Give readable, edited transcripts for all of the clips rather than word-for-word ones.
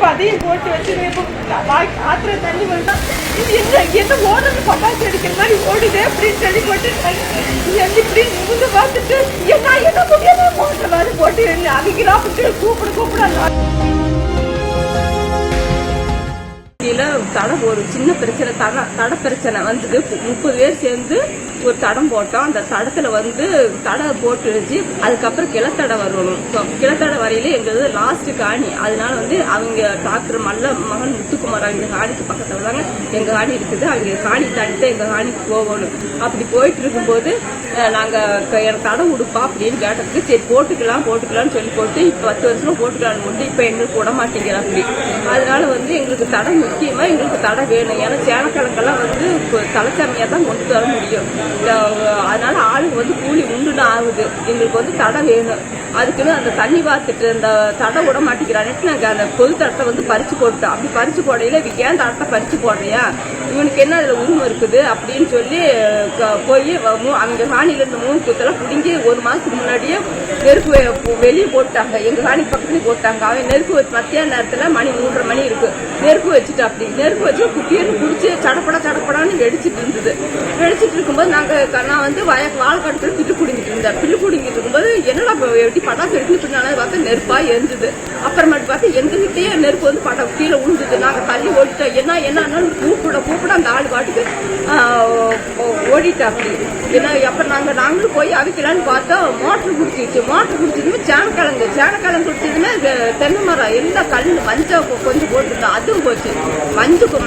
அதையும் போட்டு வச்சு ஆத்திர தண்ணி வந்தா இது என்ன ஓடுறது பப்பாசி அடிக்கிற மாதிரி ஓடுது அப்படின்னு சொல்லி போட்டு இப்படி நிமிந்து பார்த்துட்டு என்ன முடியாத போட்ட மாதிரி போட்டு அடிக்கிறா கூப்பிட தடம் ஒரு சின்ன பிரச்சனை தட பிரச்சனை வந்தது. 30 பேர் சேர்ந்து ஒரு தடம் போட்டோம். அந்த தடத்துல தடை போட்டு வச்சு அதுக்கப்புறம் கிளத்தடை வரணும். கிளத்தடை வரையில எங்களுக்கு லாஸ்ட் காணி. அதனால அவங்க டாக்டர் மகன் முத்துக்குமார் அவங்க காணிக்கு பக்கத்துல தாங்க எங்க காணி இருக்குது. அவங்க காணி தாண்டிட்டு எங்க காணிக்கு போகணும். அப்படி போயிட்டு இருக்கும்போது நாங்க எனக்கு தடை உடுப்பா அப்படின்னு கேட்டதுக்கு சரி போட்டுக்கலாம்னு சொல்லி போட்டு இப்ப 10 வருஷமா போட்டுக்கலாம்னு போட்டு இப்ப எங்களுக்கு விட மாட்டேங்கிற அப்படி. அதனால எங்களுக்கு தடை முக்கியமா எங்களுக்கு தடை வேணும். ஏன்னா சேனக்கிழங்கெல்லாம் தலைச்சாமியா தான் கொண்டு வர முடியும். அதனால ஆளுங்க கூலி உண்டுன்னு ஆகுது. எங்களுக்கு தடை வேணும். அதுக்குன்னு அந்த தண்ணி பார்த்துட்டு அந்த தடை விட மாட்டேங்கிறான்ட்டு நாங்க அந்த பொது தடத்தை பறிச்சு போட்டோம். அப்படி பறிச்சு போடையில ஏன் தடத்தை பறிச்சு போடுறியா, இவனுக்கு என்ன அதுல உரிமை இருக்குது அப்படின்னு சொல்லி போய் அவங்க காணில இருந்து 3 குத்தெல்லாம் பிடிங்கி 1 மாசத்துக்கு முன்னாடியே நெருப்பு வெளியே போட்டாங்க. எங்க காணி பக்கத்துலயும் போட்டாங்க. அவன் நெருப்பு வச்சு மத்தியான நேரத்துல மணி 3:30 மணி இருக்கு. நெருப்பு வச்சுட்டு அப்படி நெருப்பு வச்சு குட்டியன்னு குடிச்சு சடப்படான்னு வெடிச்சிட்டு இருந்தது. வெடிச்சிட்டு இருக்கும்போது நான் வாழைக்காட்டுக்குள்ள பில்லு குடிங்கிட்டு இருந்தேன். பில்லு குடிங்கிட்டு இருக்கும்போது என்னடா எப்படி பட்டாசு எடுத்துட்டு இருந்தாலும் பார்த்தா நெருப்பா எரிஞ்சுது. அப்புறமேட்டு பார்த்தா எங்ககிட்டயே நெருப்பு படம் கீழே உழுந்துது. நாங்க தள்ளி ஓடிட்டோம். என்னன்னு கூப்பிட அந்த ஆள் பாட்டுக்கு ஓடிட்டா அப்படி. ஏன்னா அப்புறம் நாங்களும் போய் அவிக்கலான்னு பார்த்தா மோட்டர் குடிச்சிதுமே சேனக்கிழங்கு குடிச்சதுமே தென்னை மரம் எல்லாம் மஞ்சள் கொஞ்சம் போட்டிருந்தோம். அதுவும் போச்சு.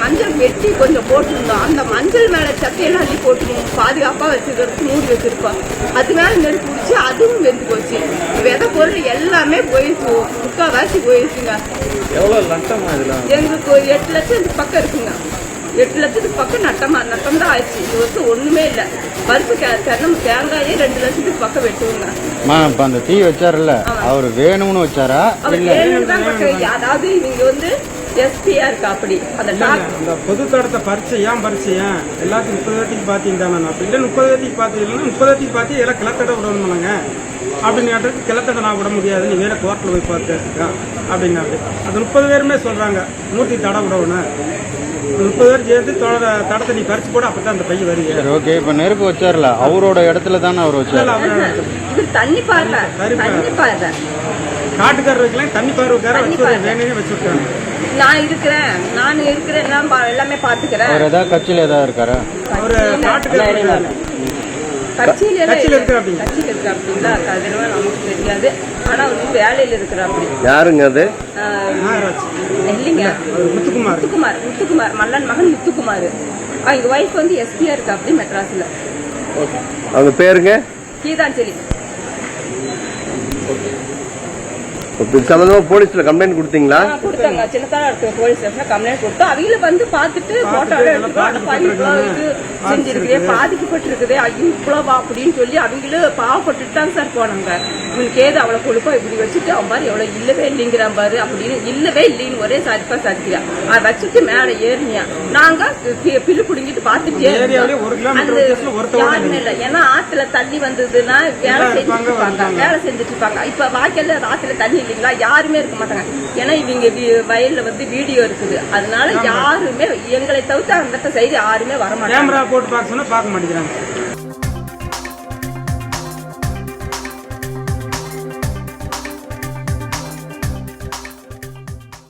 மஞ்சள் வெட்டி கொஞ்சம் போட்டிருந்தோம். அந்த மஞ்சள் மேல சக்கையெல்லாம் அள்ளி போட்டுருவோம். பாதுகாப்பா வச்சுக்கிறதுக்கு மூடி வச்சிருப்போம். அது மேல நெருப்பு குடிச்சு அதுவும் வெந்து போச்சு. விதை பொருள் எல்லாமே போயிடுச்சு. 3/4 போயிடுச்சுங்க. எங்களுக்கு 8 லட்சத்துக்கு பக்கம் இருக்குங்க. 8 லட்சத்துக்கு பக்கம் நட்டம் தான் ஆயிடுச்சு. இது ஒண்ணுமே இல்ல. பருப்பு தேங்காயே 2 லட்சத்துக்கு பக்கம் வெட்டுவோங்க. அந்த தீ வச்சாருல்ல அவர் வேணும்னு வச்சாரா? அதாவது இவங்க எஸ்பியா இருக்கா அப்படி அந்த பொது தடத்தை பறிச்சேன் எல்லாத்துக்கும் 30 பேர்த்துக்கு பாத்தீங்கன்னா 30 பேர்த்துக்கு பாத்தீங்கன்னா 30 பேர்த்துக்கு பார்த்து எல்லாம் கிளத்தடை விடணும்னாங்க. அப்படின்னு கேட்டதுக்கு கிளத்தடை நான் விட முடியாது, நீ வேற கோர்ட்டில் போய் பார்த்துக்கா அப்படின்னாரு. அது 30 பேருமே சொல்றாங்க மூர்த்தி தடை விடணும். 30 பேர் சேர்த்து தடத்தை நீ பறிச்சு கூட அப்பதான் அந்த பையன் வருது. ஓகே, இப்ப நெருப்பு வச்சாருல அவரோட இடத்துல தானே அவர் வச்சாரு. தண்ணி பாருங்க காட்டுக்காரருக்குலாம் தண்ணி பார்வைக்கார வேணும்னே வச்சுருக்காங்க. நான் இருக்கிறேன் எல்லாமே பாத்துக்கிறேன். அவர் ஏதாவது கட்சியில ஏதாவது இருக்காரா? அவரு காட்டுக்காரர் கட்சியில இருக்கிற அப்படின்னா நமக்கு தெரியாது. ஆனா வேலையில இருக்கிற அப்படி. யாருங்க அது? இல்லைங்க, முத்துக்குமார் மல்லன் மகன் முத்துக்குமார். அவங்க வைஃப் எஸ்பியா இருக்கா அப்படி மெட்ராஸ்ல. அவங்க பேருங்க? கீதாஞ்சலி. சம்பந்தமா போலீஸ்ல கம்ப்ளைண்ட் கொடுத்தீங்களா? கொடுத்தாங்க. சின்னத்தால போலீஸ் ஸ்டேஷன்ல கம்ப்ளைண்ட் கொடுத்தோம். அவங்கள பார்த்துட்டு போட்டோ இது செஞ்சிருக்கே பாதிக்கப்பட்டிருக்குதே ஐயோ இவ்வளவா அப்படின்னு சொல்லி அவங்களும் பாவப்பட்டுட்டு தான் சார் போனாங்க. இவனுக்கு ஏது அவ்வளவு கொழுப்பா இப்படி வச்சுட்டு அவன் பாரு எவ்வளவு இல்லவே இல்லைங்கிறான் பாரு அப்படின்னு. இல்லவே இல்லைன்னு ஒரே சாதிக்கிறா. அதை வச்சுட்டு மேல ஏறினியா. நாங்க பில்லு புடுங்கிட்டு பாத்துட்டே யாருமே இல்லை. ஏன்னா ஆத்துல தண்ணி வந்ததுன்னா வேலை செஞ்சுட்டு இருப்பாங்க. இப்ப வாய்க்கல்ல ஆத்துல தண்ணி இல்லைங்களா, யாருமே இருக்க மாட்டாங்க. ஏன்னா இவங்க வயல்ல வீடியோ இருக்குது. அதனால யாருமே எங்களை தவிர்த்து அந்த சைடு யாருமே வர மாட்டாங்க. கேமரா போட்டு பார்க்க சொன்னா பார்க்க மாட்டேங்கிறாங்க.